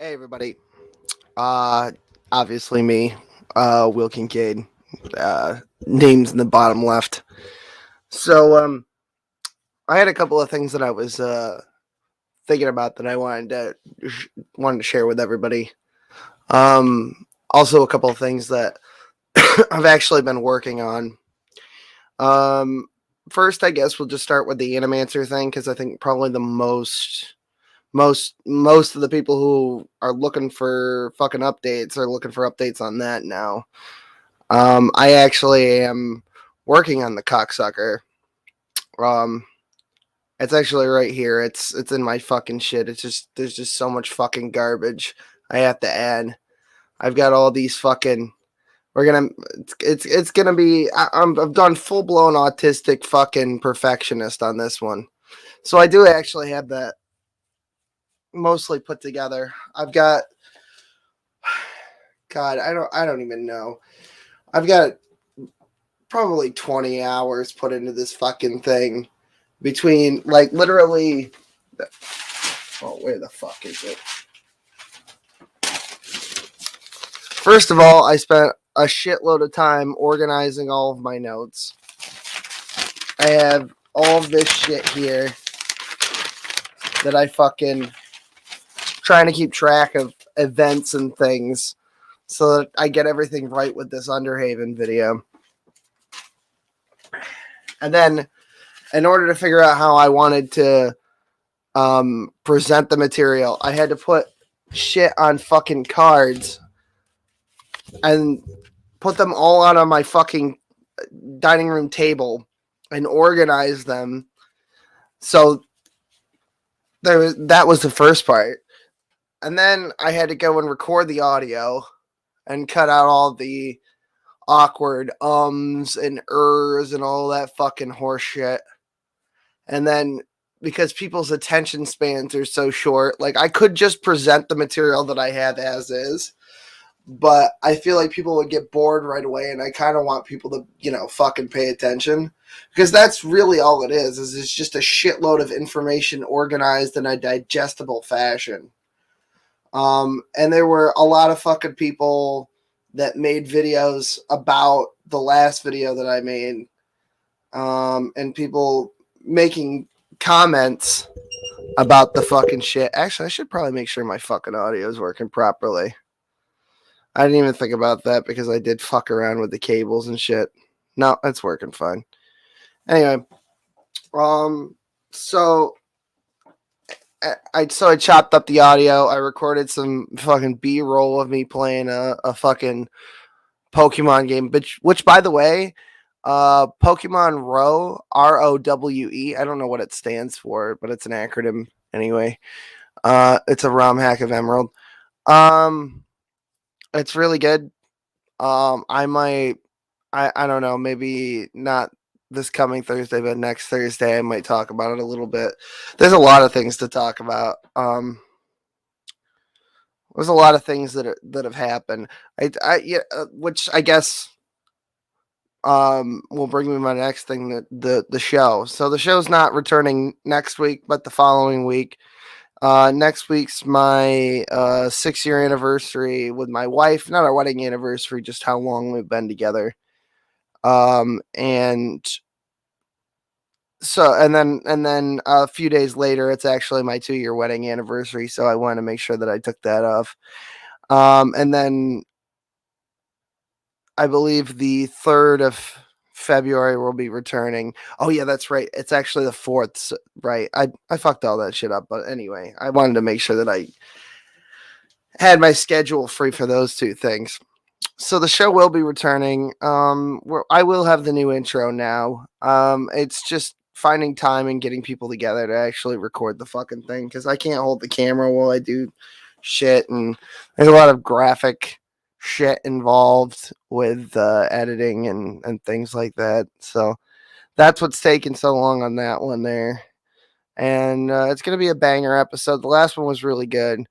Hey everybody. Obviously me, Will Kincaid. Names in the bottom left. So I had a couple of things that I was thinking about that I wanted to share with everybody. Also a couple of things that I've actually been working on. Um, First, I guess we'll just start with the Animancer thing because I think probably the most of the people who are looking for fucking updates are looking for updates on that now. I actually am working on the cocksucker. Um, it's actually right here. It's in my fucking shit. It's just there's just so much fucking garbage I have to add. I've got all these fucking. We're gonna. It's gonna be. I've done full blown autistic fucking perfectionist on this one. So I do actually have that mostly put together. I've got. God, I don't even know. I've got probably 20 hours put into this fucking thing between like literally where the fuck is it? First of all, I spent a shitload of time organizing all of my notes. I have all of this shit here that I fucking trying to keep track of events and things so that I get everything right with this Underhaven video. And then in order to figure out how I wanted to present the material, I had to put shit on fucking cards and put them all out on my fucking dining room table and organize them. So that was the first part. And then I had to go and record the audio and cut out all the awkward ums and ers and all that fucking horse shit. And then because people's attention spans are so short, like I could just present the material that I have as is, but I feel like people would get bored right away, and I kind of want people to, fucking pay attention, because that's really all it is it's just a shitload of information organized in a digestible fashion. And there were a lot of fucking people that made videos about the last video that I made, and people making comments about the fucking shit. Actually, I should probably make sure my fucking audio is working properly. I didn't even think about that because I did fuck around with the cables and shit. No, it's working fine. Anyway, so I chopped up the audio. I recorded some fucking B-roll of me playing a fucking Pokemon game, which by the way, Pokemon Row, ROWE. I don't know what it stands for, but it's an acronym anyway. It's a ROM hack of Emerald. It's really good. I don't know, maybe not this coming Thursday, but next Thursday I might talk about it a little bit. There's a lot of things to talk about. There's a lot of things that have happened. Which I guess will bring me my next thing, the show. So the show's not returning next week, but the following week. Next week's my 6-year anniversary with my wife. Not our wedding anniversary, just how long we've been together. And so and then a few days later, it's actually my 2-year wedding anniversary. So I wanted to make sure that I took that off. And then I believe the 3rd of February will be returning. Oh yeah, that's right. It's actually the 4th, right? I fucked all that shit up, but anyway, I wanted to make sure that I had my schedule free for those two things. So the show will be returning. I will have the new intro now. It's just finding time and getting people together to actually record the fucking thing, because I can't hold the camera while I do shit, and there's a lot of graphic shit involved with editing and things like that. So that's what's taking so long on that one there. And it's gonna be a banger episode. The last one was really good.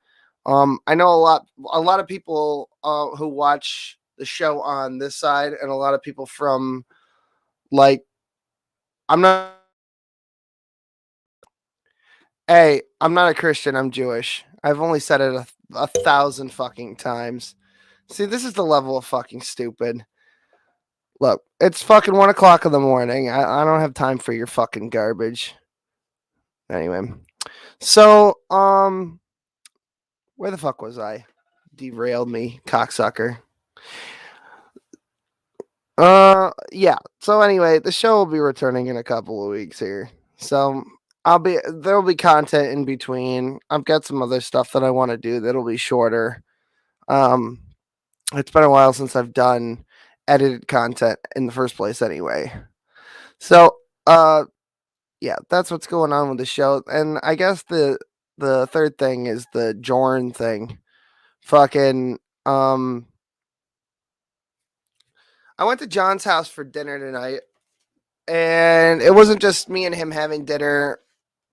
I know a lot of people who watch the show on this side, and a lot of people from, like, I'm not. Hey, I'm not a Christian. I'm Jewish. I've only said it 1,000 fucking times. See, this is the level of fucking stupid. Look, it's fucking 1 o'clock in the morning. I don't have time for your fucking garbage. Anyway, so where the fuck was I? Derailed me, cocksucker. Yeah. So anyway, the show will be returning in a couple of weeks here. So there'll be content in between. I've got some other stuff that I want to do that'll be shorter. Um, it's been a while since I've done edited content in the first place anyway. So, yeah, that's what's going on with the show. And I guess the third thing is the Jorn thing. Fucking I went to John's house for dinner tonight, and it wasn't just me and him having dinner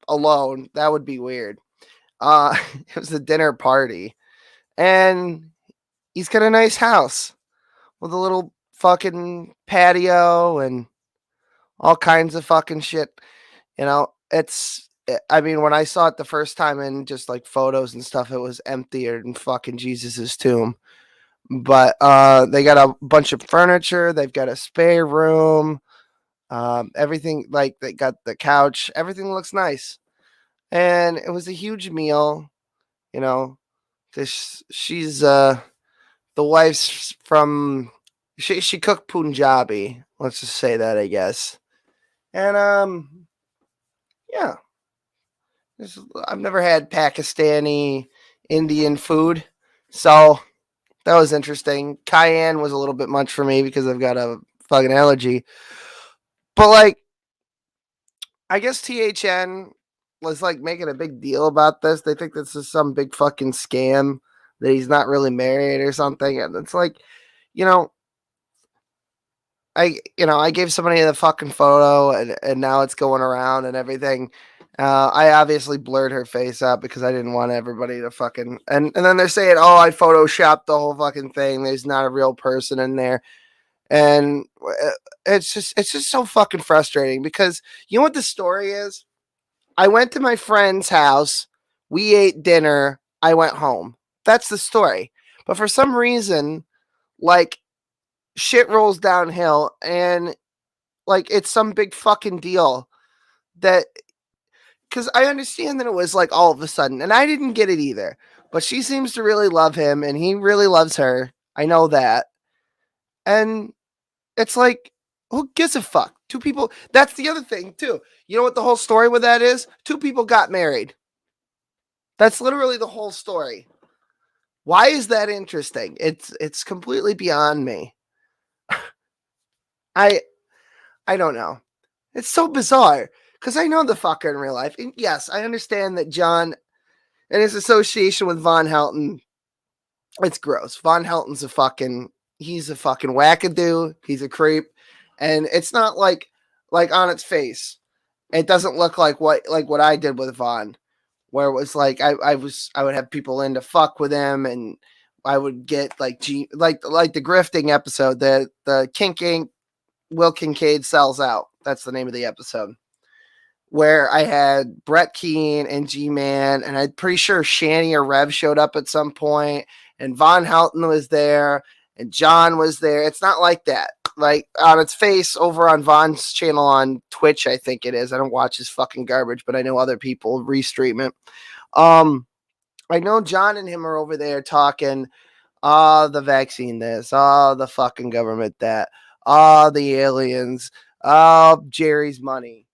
alone. That would be weird. It was a dinner party, and he's got a nice house with a little fucking patio and all kinds of fucking shit. You know, I mean, when I saw it the first time in just like photos and stuff, it was emptier than fucking Jesus's tomb. But they got a bunch of furniture. They've got a spare room. Everything, like, they got the couch. Everything looks nice, and it was a huge meal. You know, because she's the wife's from she cooked Punjabi. Let's just say that, I guess. And yeah, I've never had Pakistani Indian food, so that was interesting. Cayenne was a little bit much for me because I've got a fucking allergy. But like, I guess THN was like making a big deal about this. They think this is some big fucking scam, that he's not really married or something. And it's like, you know, I gave somebody the fucking photo, and now it's going around and everything. I obviously blurred her face out because I didn't want everybody to fucking and then they're saying, oh, I photoshopped the whole fucking thing. There's not a real person in there. And it's just so fucking frustrating because you know what the story is? I went to my friend's house, we ate dinner, I went home. That's the story. But for some reason, like, shit rolls downhill, and like it's some big fucking deal that, because I understand that it was like all of a sudden, and I didn't get it either. But she seems to really love him, and he really loves her. I know that. And it's like, who gives a fuck? Two people. That's the other thing, too. You know what the whole story with that is? Two people got married. That's literally the whole story. Why is that interesting? It's completely beyond me. I I don't know. It's so bizarre because I know the fucker in real life. And yes, I understand that John and his association with Von Helton, it's gross. Von Helton's he's a fucking wackadoo. He's a creep. And it's not like on its face. It doesn't look like what I did with Von, where it was like I would have people in to fuck with him, and I would get like like the grifting episode, the Kinc Will Kincaid sells out. That's the name of the episode, where I had Brett Keane and G-Man, and I'm pretty sure Shanny or Rev showed up at some point, and Von Helton was there, and John was there. It's not like that. Like, on its face, over on Von's channel on Twitch, I think it is. I don't watch his fucking garbage, but I know other people restream it. I know John and him are over there talking, the vaccine this, the fucking government that, the aliens, Jerry's money.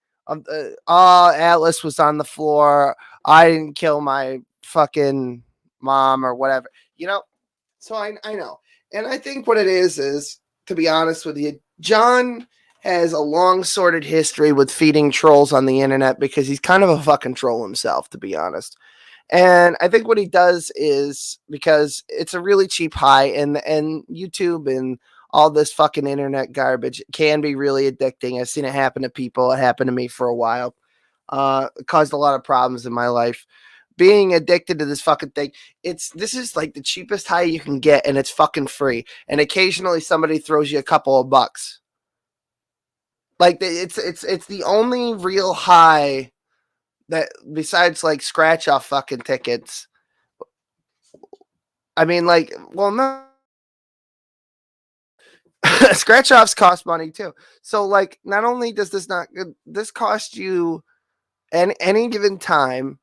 Atlas was on the floor. I didn't kill my fucking mom or whatever. You know, so I know. And I think what it is, to be honest with you, John has a long sordid history with feeding trolls on the internet because he's kind of a fucking troll himself, to be honest. And I think what he does is because it's a really cheap high, and YouTube and all this fucking internet garbage can be really addicting. I've seen it happen to people. It happened to me for a while. It caused a lot of problems in my life. Being addicted to this fucking thing, this is like the cheapest high you can get, and it's fucking free. And occasionally somebody throws you a couple of bucks. Like, it's the only real high that, besides like scratch off fucking tickets, I mean, like, well, no. Scratch offs cost money too. So, like, not only does this cost you any given time,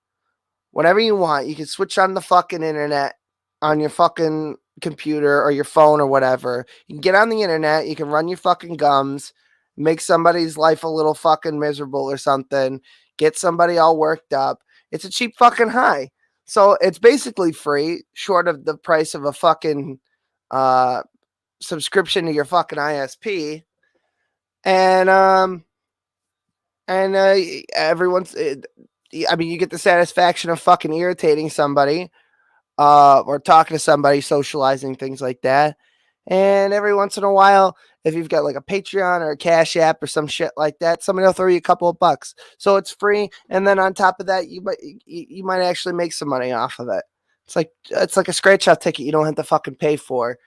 whenever you want, you can switch on the fucking internet on your fucking computer or your phone or whatever. You can get on the internet, you can run your fucking gums, make somebody's life a little fucking miserable or something, get somebody all worked up. It's a cheap fucking high. So it's basically free, short of the price of a fucking uh subscription to your fucking ISP. And everyone's I mean, you get the satisfaction of fucking irritating somebody, or talking to somebody, socializing, things like that. And every once in a while, if you've got like a Patreon or a Cash App or some shit like that, somebody will throw you a couple of bucks. So it's free, and then on top of that, you might actually make some money off of it. It's like a scratch off ticket you don't have to fucking pay for.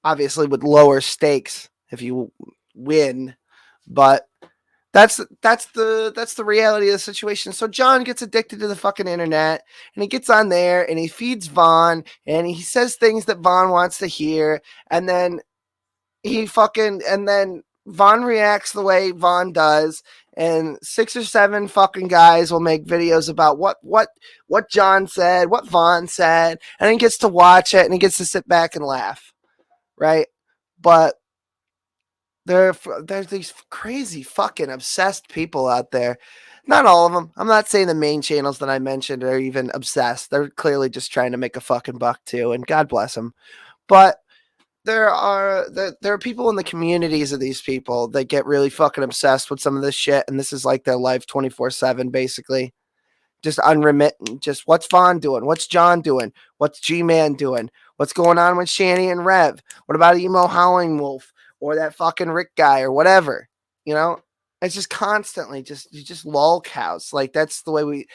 Obviously, with lower stakes if you win, but that's the reality of the situation. So John gets addicted to the fucking internet, and he gets on there and he feeds Vaughn, and he says things that Vaughn wants to hear, and then Vaughn reacts the way Vaughn does, and 6 or 7 fucking guys will make videos about what John said, what Vaughn said, and he gets to watch it and he gets to sit back and laugh, right? But there's these crazy fucking obsessed people out there. Not all of them. I'm not saying the main channels that I mentioned are even obsessed. They're clearly just trying to make a fucking buck too, and God bless them. But there are people in the communities of these people that get really fucking obsessed with some of this shit, and this is like their life 24/7 basically. Just unremittent. Just what's Vaughn doing? What's John doing? What's G-Man doing? What's going on with Shanny and Rev? What about Emo Howling Wolf or that fucking Rick guy or whatever? You know, it's just constantly just lol cows. Like that's the way we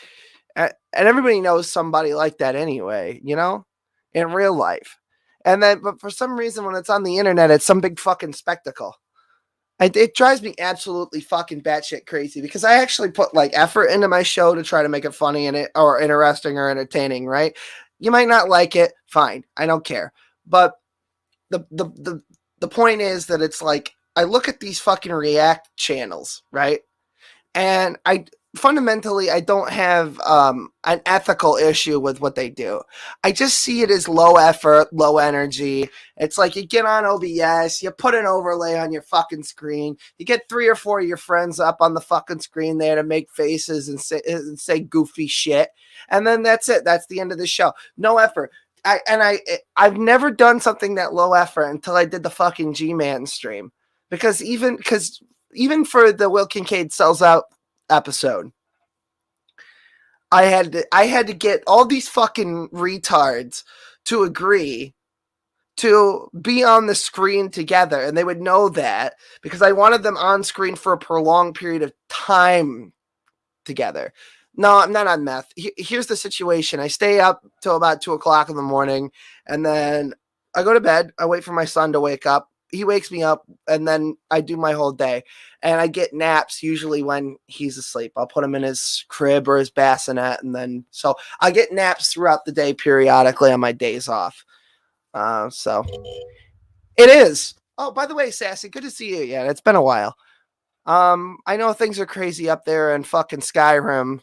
and everybody knows somebody like that anyway. You know, in real life. And then, but for some reason, when it's on the internet, it's some big fucking spectacle. It drives me absolutely fucking batshit crazy because I actually put like effort into my show to try to make it funny and it or interesting or entertaining, right? You might not like it, fine, I don't care. But the point is that it's like I look at these fucking react channels, right? And I don't have an ethical issue with what they do. I just see it as low effort, low energy. It's like you get on OBS, you put an overlay on your fucking screen, you get 3 or 4 of your friends up on the fucking screen there to make faces and say goofy shit, and then that's it. That's the end of the show. No effort. I've never done something that low effort until I did the fucking G-Man stream, because even for the Will Kincaid Sells Out episode, I had to get all these fucking retards to agree to be on the screen together, and they would know that because I wanted them on screen for a prolonged period of time together. No, I'm not on meth. Here's the situation. I stay up till about 2 o'clock in the morning, and then I go to bed. I wait for my son to wake up. He wakes me up, and then I do my whole day. And I get naps usually when he's asleep. I'll put him in his crib or his bassinet, and then so I get naps throughout the day periodically on my days off. So it is. Oh, by the way, Sassy, good to see you again. It's been a while. I know things are crazy up there in fucking Skyrim,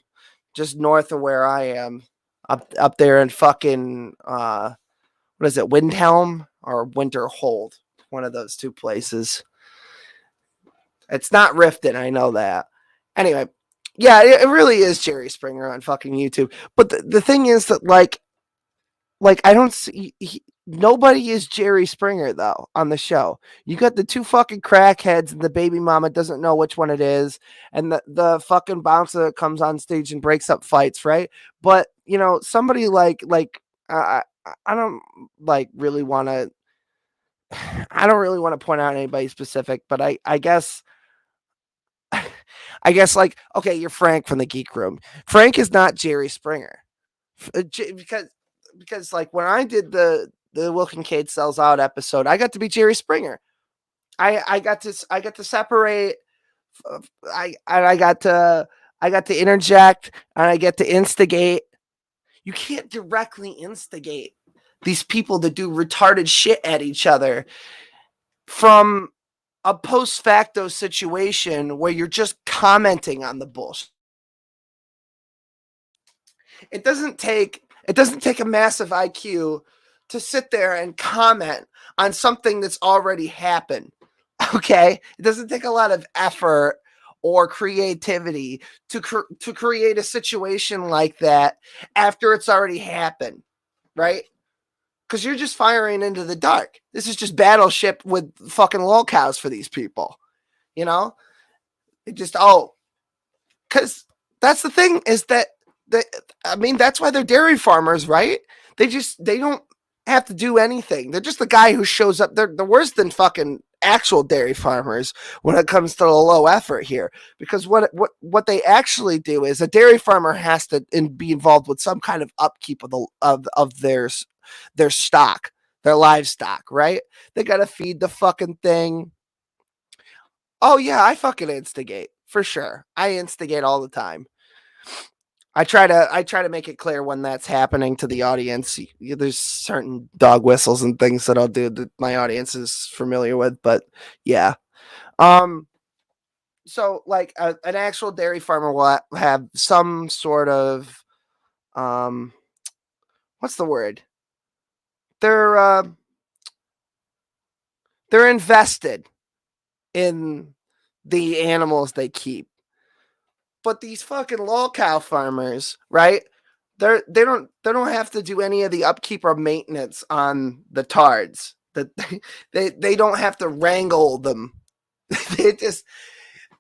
just north of where I am, up there in fucking what is it, Windhelm or Winterhold, one of those two places. It's not Riften, I know that. Anyway, yeah, it really is Jerry Springer on fucking YouTube. But the thing is that like I don't see nobody is Jerry Springer though on the show. You got the 2 fucking crackheads and the baby mama doesn't know which one it is, and the fucking bouncer that comes on stage and breaks up fights, right? But you know, somebody I don't like really want to. I don't really want to point out anybody specific, but I guess I guess like okay, you're Frank from the Geek Room. Frank is not Jerry Springer because like when I did the Will Kincaid Sells Out episode, I got to be Jerry Springer. I got to separate. I got to interject and I get to instigate. You can't directly instigate these people that do retarded shit at each other from a post facto situation where you're just commenting on the bullshit. It doesn't take a massive IQ to sit there and comment on something that's already happened. Okay? It doesn't take a lot of effort or creativity to create a situation like that after it's already happened, right? Because you're just firing into the dark. This is just battleship with fucking lolcows for these people, you know? It just, because that's the thing is that, that's why they're dairy farmers, right? They don't have to do anything. They're just the guy who shows up. They're worse than fucking actual dairy farmers when it comes to the low effort here, because what they actually do is a dairy farmer has to be involved with some kind of upkeep of their stock, their livestock, right? They got to feed the fucking thing. Oh yeah, I fucking instigate for sure. I instigate all the time. I try to make it clear when that's happening to the audience. There's certain dog whistles and things that I'll do that my audience is familiar with, but yeah. So like an actual dairy farmer will have some sort of what's the word? They're invested in the animals they keep. But these fucking lol cow farmers, right? They don't have to do any of the upkeep or maintenance on the tards. That they don't have to wrangle them. They just,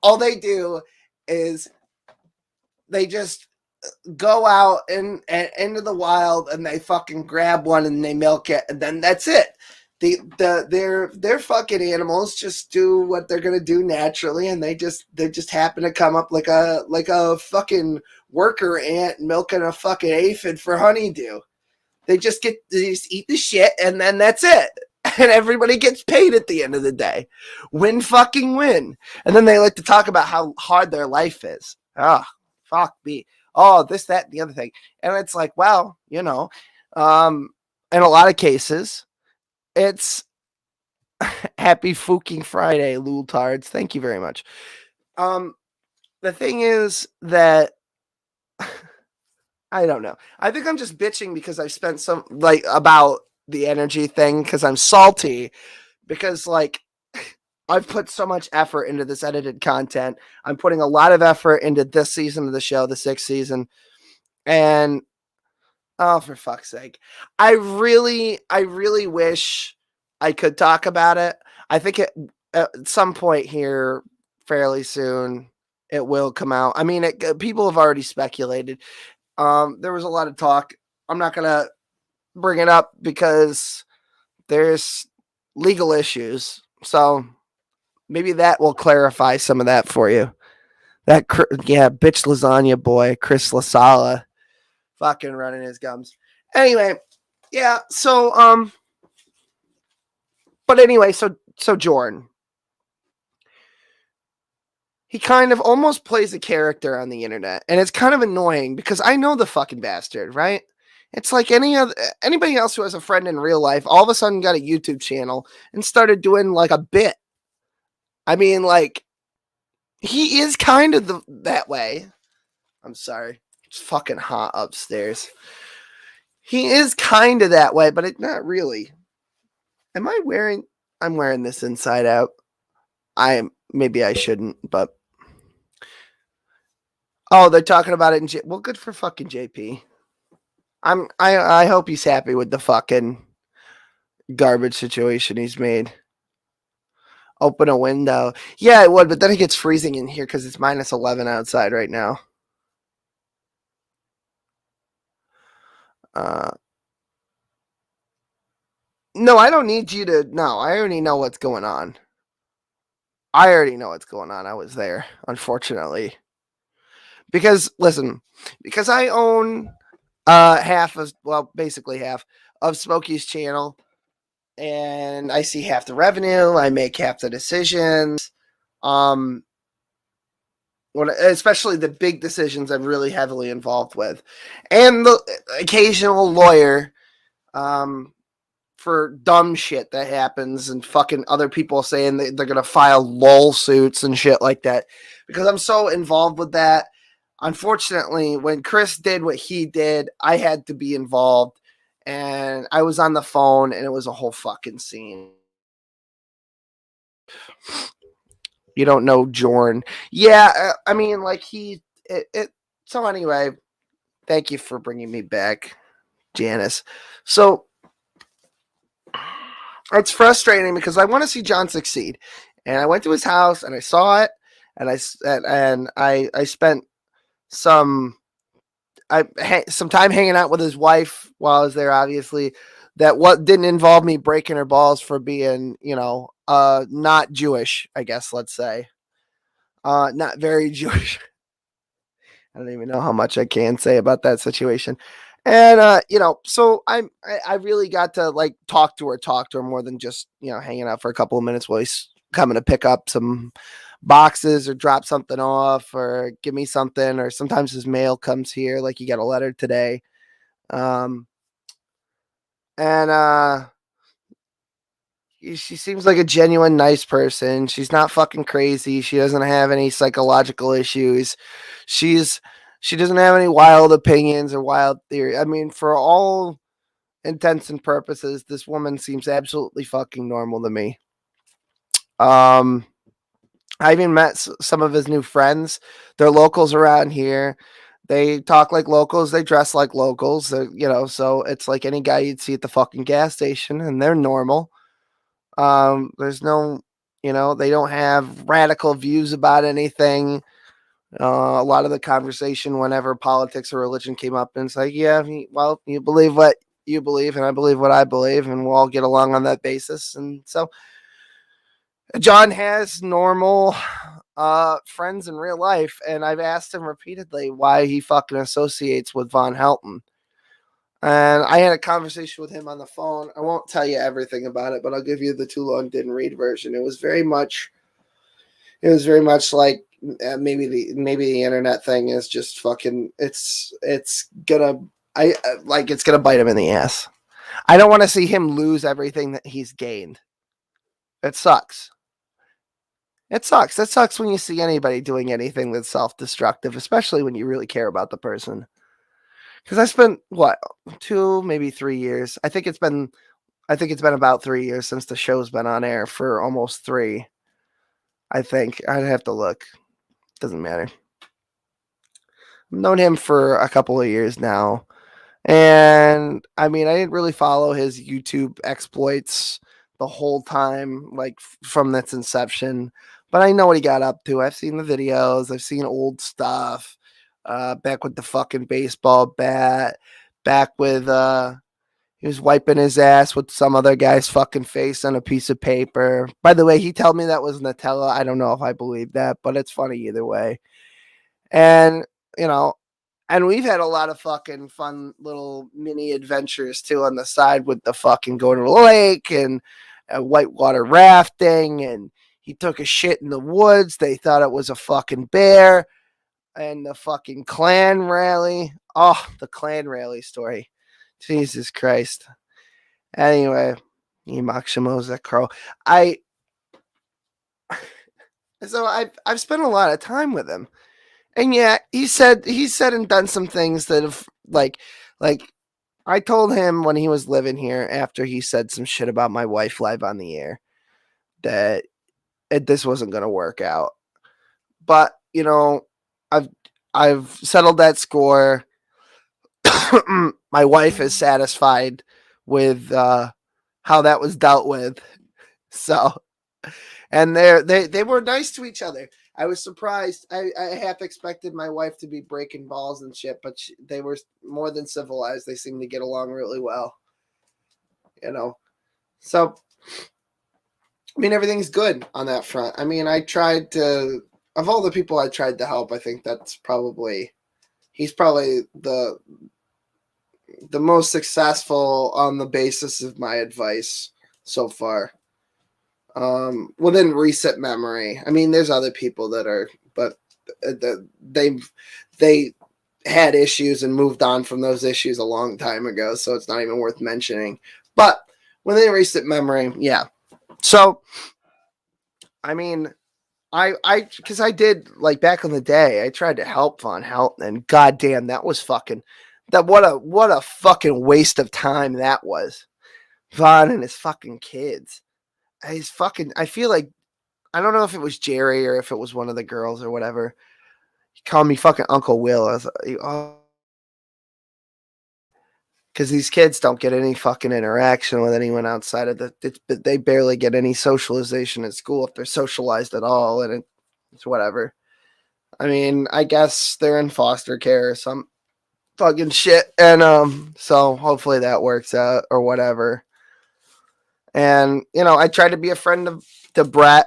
all they do is they just go out and into the wild and they fucking grab one and they milk it, and then that's it. Their fucking animals just do what they're gonna do naturally, and they just happen to come up like a fucking worker ant milking a fucking aphid for honeydew. They just eat the shit, and then that's it. And everybody gets paid at the end of the day. Win fucking win. And then they like to talk about how hard their life is. Oh, fuck me. Oh, this, that, and the other thing. And it's like, well, in a lot of cases, it's happy fucking Friday, lultards. Thank you very much. The thing is that I don't know. I think I'm just bitching because I've spent some about the energy thing because I'm salty because I've put so much effort into this edited content. I'm putting a lot of effort into this season of the show, the 6th season, and oh, for fuck's sake, I really wish I could talk about it. I think at some point here, fairly soon, it will come out. I mean, people have already speculated. There was a lot of talk. I'm not gonna bring it up because there's legal issues. So maybe that will clarify some of that for you. That bitch lasagna boy, Chris LaSala, fucking running his gums. Anyway, yeah. So but anyway, so Jorn, he kind of almost plays a character on the internet, and it's kind of annoying because I know the fucking bastard, right? It's like anybody else who has a friend in real life, all of a sudden got a YouTube channel and started doing like a bit. I mean, like, he is kind of that way. I'm sorry. It's fucking hot upstairs. He is kind of that way, but not really. I'm wearing this inside out. Maybe I shouldn't, but oh, they're talking about it in well, good for fucking JP. I hope he's happy with the fucking garbage situation he's made. Open a window. Yeah, it would, but then it gets freezing in here because it's minus 11 outside right now. No, I don't need you to. No, I already know what's going on. I was there, unfortunately. Because, listen, because I own basically half of Smokey's channel, and I see half the revenue, I make half the decisions. Especially the big decisions I'm really heavily involved with. And the occasional lawyer for dumb shit that happens and fucking other people saying they're going to file lol suits and shit like that because I'm so involved with that. Unfortunately, when Chris did what he did, I had to be involved and I was on the phone and it was a whole fucking scene. You don't know Jorn. Yeah, I mean, like so anyway, thank you for bringing me back, Janice. So it's frustrating because I want to see John succeed, and I went to his house and I saw it, and I spent some some time hanging out with his wife while I was there. Obviously, that what didn't involve me breaking her balls for being, not Jewish. I guess let's say, not very Jewish. I don't even know how much I can say about that situation. And so I really got to like talk to her more than just hanging out for a couple of minutes while he's coming to pick up some boxes or drop something off or give me something. Or sometimes his mail comes here, like he got a letter today. Um, and she seems like a genuine nice person. She's not fucking crazy. She doesn't have any psychological issues. She doesn't have any wild opinions or wild theory. I mean, for all intents and purposes, this woman seems absolutely fucking normal to me. I even met some of his new friends. They're locals around here. They talk like locals. They dress like locals. So it's like any guy you'd see at the fucking gas station, and they're normal. There's no, they don't have radical views about anything. A lot of the conversation whenever politics or religion came up, and it's like, yeah, well, you believe what you believe, and I believe what I believe, and we'll all get along on that basis. And so John has normal friends in real life, and I've asked him repeatedly why he fucking associates with Von Helton. And I had a conversation with him on the phone. I won't tell you everything about it, but I'll give you the too long didn't read version. It was very much like maybe the internet thing is just fucking it's gonna it's gonna bite him in the ass. I don't want to see him lose everything that he's gained. It sucks. It sucks. It sucks when you see anybody doing anything that's self-destructive, especially when you really care about the person. Because I spent 2, maybe 3 years. I think it's been about 3 years since the show's been on air, for almost 3. I think I'd have to look. Doesn't matter. I've known him for a couple of years now. And I mean, I didn't really follow his YouTube exploits the whole time, like from its inception. But I know what he got up to. I've seen the videos. I've seen old stuff. Back with the fucking baseball bat. Back with he was wiping his ass with some other guy's fucking face on a piece of paper. By the way, he told me that was Nutella. I don't know if I believe that, but it's funny either way. And and we've had a lot of fucking fun little mini adventures too on the side with the fucking going to the lake and whitewater rafting. And he took a shit in the woods. They thought it was a fucking bear. And the fucking Klan rally. Oh, the Klan rally story. Jesus Christ. Anyway, Yimak Crow. I've spent a lot of time with him. And yeah, he said and done some things that have like I told him when he was living here after he said some shit about my wife live on the air that this wasn't going to work out. But, I've settled that score. My wife is satisfied with how that was dealt with. So, and they were nice to each other. I was surprised. I half expected my wife to be breaking balls and shit, but they were more than civilized. They seemed to get along really well. So, I mean, everything's good on that front. I mean, of all the people I tried to help, I think he's probably the most successful on the basis of my advice so far. Within recent memory. I mean, there's other people that are, but they had issues and moved on from those issues a long time ago, so it's not even worth mentioning. But when they erased it memory, yeah. So, I mean, because I did, like, back in the day, I tried to help Von Helton, and goddamn, that was fucking, what a fucking waste of time that was. Von and his fucking kids. I feel like, I don't know if it was Jerry or if it was one of the girls or whatever. He called me fucking Uncle Will. I was like, oh, because these kids don't get any fucking interaction with anyone outside of they barely get any socialization at school if they're socialized at all, and it's whatever. I mean, I guess they're in foster care or some fucking shit, and so hopefully that works out or whatever. And I tried to be a friend to Brett,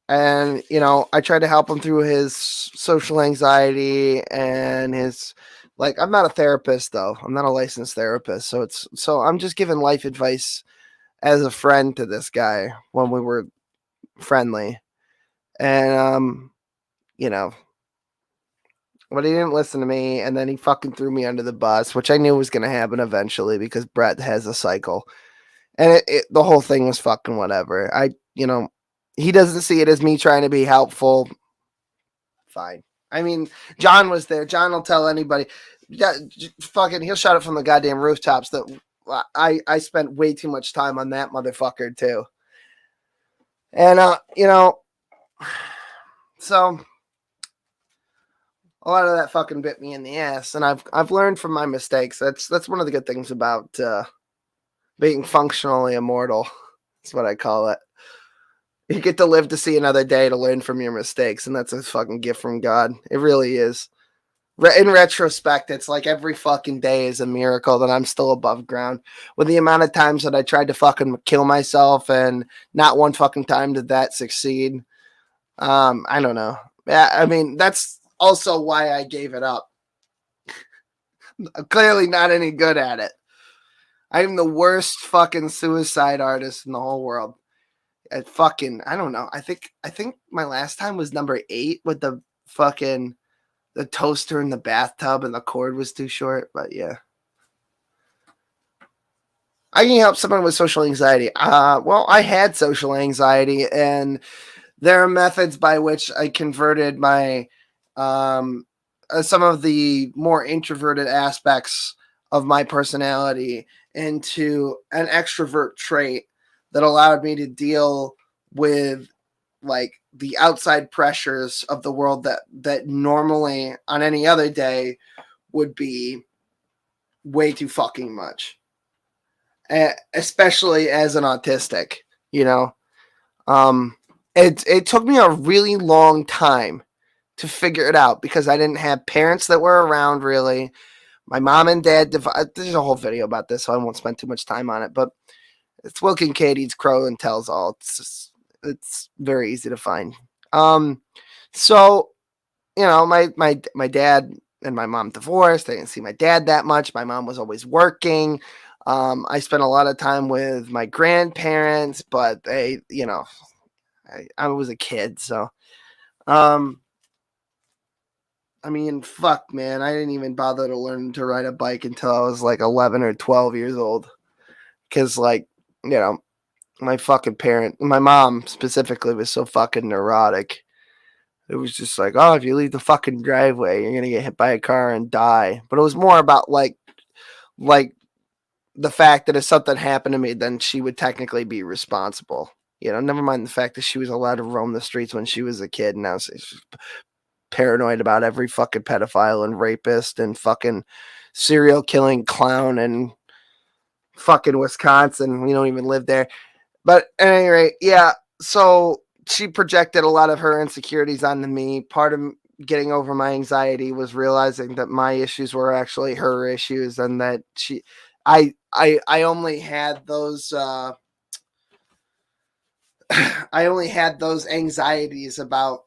and I tried to help him through his social anxiety and his, like, I'm not a therapist though. I'm not a licensed therapist, so I'm just giving life advice as a friend to this guy when we were friendly. And but he didn't listen to me, and then he fucking threw me under the bus, which I knew was going to happen eventually because Brett has a cycle. And the whole thing was fucking whatever. He doesn't see it as me trying to be helpful. Fine. I mean, John was there. John will tell anybody. Yeah, fucking, he'll shout it from the goddamn rooftops that I spent way too much time on that motherfucker too. And so a lot of that fucking bit me in the ass, and I've learned from my mistakes. That's one of the good things about being functionally immortal. That's what I call it. You get to live to see another day to learn from your mistakes, and that's a fucking gift from God. It really is. In retrospect, it's like every fucking day is a miracle that I'm still above ground. With the amount of times that I tried to fucking kill myself, and not one fucking time did that succeed. I don't know. Yeah, I mean, that's also why I gave it up. I'm clearly not any good at it. I'm the worst fucking suicide artist in the whole world. I don't know. I think my last time was number 8 with the fucking the toaster in the bathtub and the cord was too short. But yeah, I can help someone with social anxiety. Well, I had social anxiety, and there are methods by which I converted my some of the more introverted aspects of my personality into an extrovert trait that allowed me to deal with, like, the outside pressures of the world that normally on any other day would be way too fucking much, especially as an autistic. It took me a really long time to figure it out because I didn't have parents that were around really. My mom and dad, there's a whole video about this, so I won't spend too much time on it, but it's Will Kincaid Eats Crow and Tells All. It's very easy to find. So, my dad and my mom divorced. I didn't see my dad that much. My mom was always working. I spent a lot of time with my grandparents, but they, I was a kid, so, I mean, fuck, man. I didn't even bother to learn to ride a bike until I was like 11 or 12 years old. Because, like, my fucking my mom specifically, was so fucking neurotic. It was just like, oh, if you leave the fucking driveway, you're going to get hit by a car and die. But it was more about, like the fact that if something happened to me, then she would technically be responsible. Never mind the fact that she was allowed to roam the streets when she was a kid. Now she's paranoid about every fucking pedophile and rapist and fucking serial killing clown in fucking Wisconsin. We don't even live there. But at any rate, yeah. So she projected a lot of her insecurities onto me. Part of getting over my anxiety was realizing that my issues were actually her issues, and that I only had those I only had those anxieties about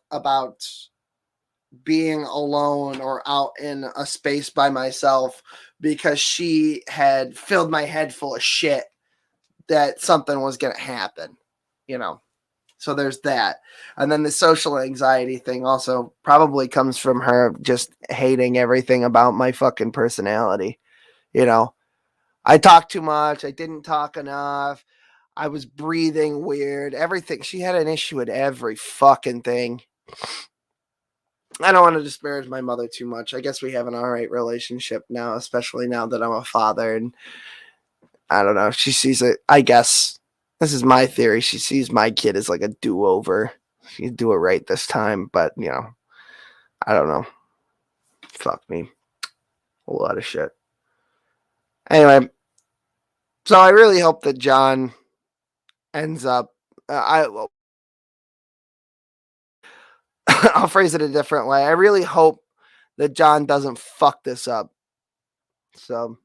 being alone or out in a space by myself because she had filled my head full of shit that something was going to happen, So there's that. And then the social anxiety thing also probably comes from her just hating everything about my fucking personality. I talked too much. I didn't talk enough. I was breathing weird. Everything. She had an issue with every fucking thing. I don't want to disparage my mother too much. I guess we have an all right relationship now, especially now that I'm a father. And I don't know. She sees it. I guess this is my theory. She sees my kid as like a do-over. She'd do it right this time, but I don't know. Fuck me. A lot of shit. Anyway, so I really hope that John ends up. I'll phrase it a different way. I really hope that John doesn't fuck this up. So,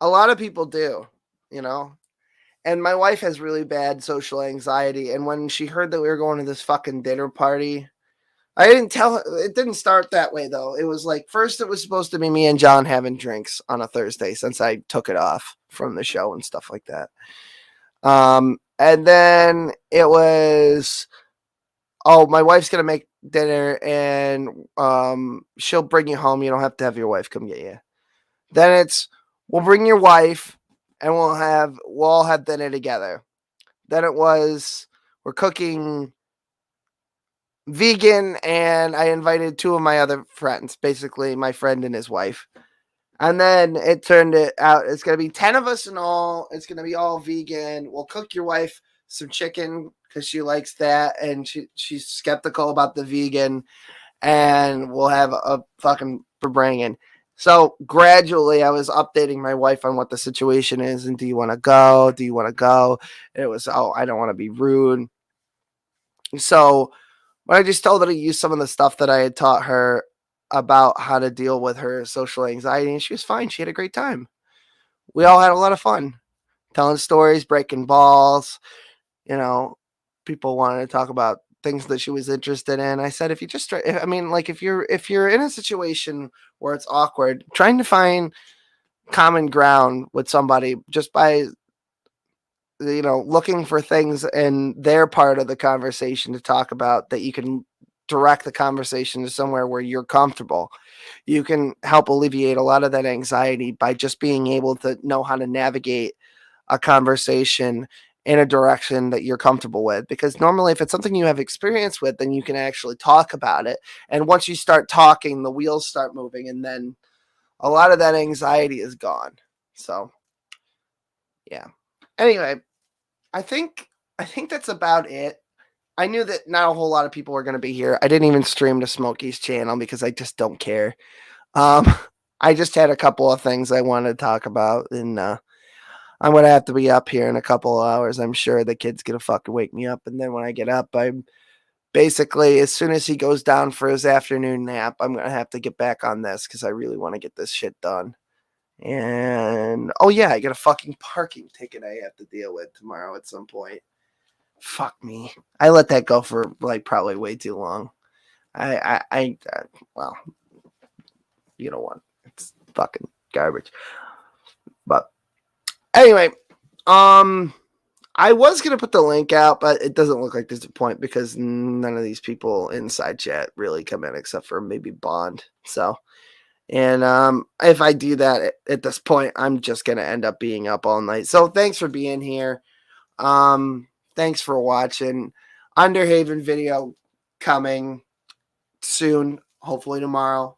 a lot of people do, And my wife has really bad social anxiety. And when she heard that we were going to this fucking dinner party, I didn't tell her. It didn't start that way, though. It was like, first, it was supposed to be me and John having drinks on a Thursday since I took it off from the show and stuff like that. And then it was, oh, my wife's going to make dinner and she'll bring you home. You don't have to have your wife come get you. Then it's, we'll bring your wife and we'll all have dinner together. Then it was, we're cooking vegan and I invited two of my other friends, basically my friend and his wife. And then it turned out it's going to be 10 of us in all. It's going to be all vegan. We'll cook your wife some chicken because she likes that. And she's skeptical about the vegan. And we'll have a fucking bringing. So gradually I was updating my wife on what the situation is. And do you want to go? Do you want to go? And it was, oh, I don't want to be rude. So but I just told her to use some of the stuff that I had taught her about how to deal with her social anxiety, and she was fine. She had a great time. We all had a lot of fun telling stories, breaking balls. People wanted to talk about things that she was interested in. I said, if you just try, I mean, like if you're in a situation where it's awkward, trying to find common ground with somebody just by looking for things in their part of the conversation to talk about that you can direct the conversation to somewhere where you're comfortable. You can help alleviate a lot of that anxiety by just being able to know how to navigate a conversation in a direction that you're comfortable with. Because normally if it's something you have experience with, then you can actually talk about it. And once you start talking, the wheels start moving and then a lot of that anxiety is gone. So, yeah. Anyway, I think that's about it. I knew that not a whole lot of people were going to be here. I didn't even stream to Smokey's channel because I just don't care. I just had a couple of things I wanted to talk about, and I'm going to have to be up here in a couple of hours. I'm sure the kid's going to fucking wake me up, and then when I get up, I'm basically, as soon as he goes down for his afternoon nap, I'm going to have to get back on this because I really want to get this shit done. And, oh yeah, I got a fucking parking ticket I have to deal with tomorrow at some point. Fuck me. I let that go for, like, probably way too long. Well, you know what? It's fucking garbage. But, anyway, I was going to put the link out, but it doesn't look like there's a point because none of these people inside chat really come in except for maybe Bond. So, and if I do that at this point, I'm just going to end up being up all night. So thanks for being here. Thanks for watching. Underhaven video coming soon, hopefully tomorrow.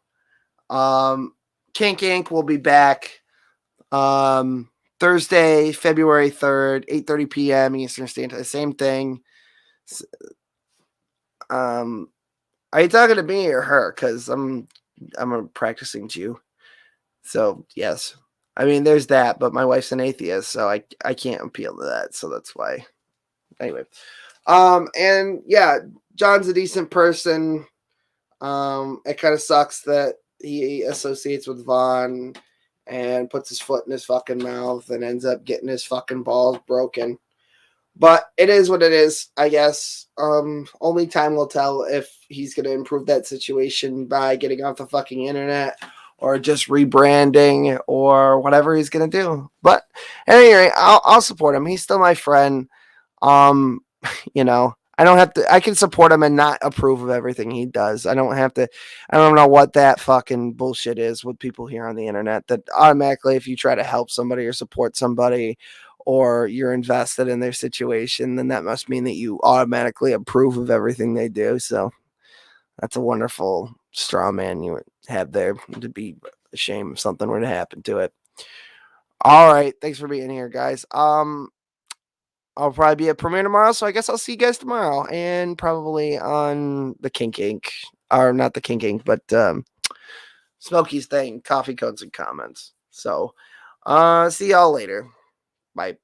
Kinc will be back Thursday, February 3rd, 8:30 p.m. Eastern Standard Time. Same thing. Are you talking to me or her? Because I'm a practicing Jew. So, yes. I mean, there's that, but my wife's an atheist, so I can't appeal to that, so that's why. Anyway. And yeah, John's a decent person. It kind of sucks that he associates with Vaughn and puts his foot in his fucking mouth and ends up getting his fucking balls broken. But it is what it is, I guess. Only time will tell if he's going to improve that situation by getting off the fucking internet or just rebranding or whatever he's going to do. But anyway, I'll support him. He's still my friend. I don't have to. I can support him and not approve of everything he does. I don't have to. I don't know what that fucking bullshit is with people here on the internet that automatically, if you try to help somebody or support somebody, or you're invested in their situation, then that must mean that you automatically approve of everything they do. So that's a wonderful straw man you would have there. To be a shame if something were to happen to it. All right, thanks for being here, guys. I'll probably be at premiere tomorrow, so I guess I'll see you guys tomorrow, and probably on the Kinc, or not the Kinc, but Smokey's thing, coffee codes and comments. So, see y'all later. Bye.